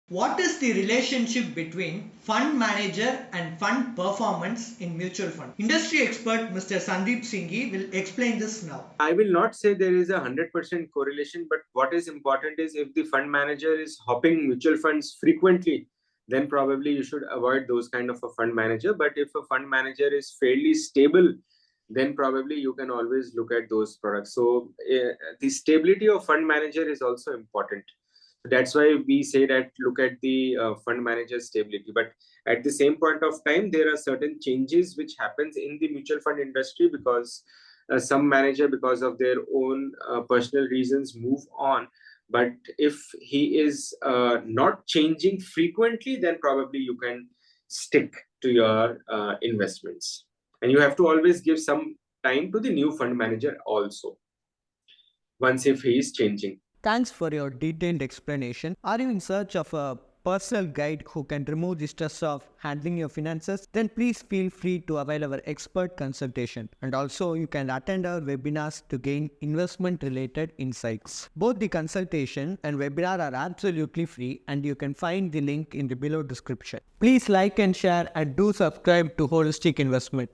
What is the relationship between fund manager and fund performance in mutual fund? Industry expert Mr. Sandeep Singhi will explain this now. I will not say there is 100% correlation, but what is important is if the fund manager is hopping mutual funds frequently, then probably you should avoid those kind of a fund manager. But if a fund manager is fairly stable, then probably you can always look at those products. So the stability of fund manager is also important. So that's why we say that look at the fund manager stability. But at the same point of time, there are certain changes which happens in the mutual fund industry because some manager, because of their own personal reasons, move on. But if he is not changing frequently, then probably you can stick to your investments, and you have to always give some time to the new fund manager also once if he is changing. Thanks for your detailed explanation. Are you in search of a personal guide who can remove the stress of handling your finances? Then please feel free to avail our expert consultation. And also, you can attend our webinars to gain investment related insights. Both the consultation and webinar are absolutely free, and you can find the link in the below description. Please like and share, and do subscribe to Holistic Investment.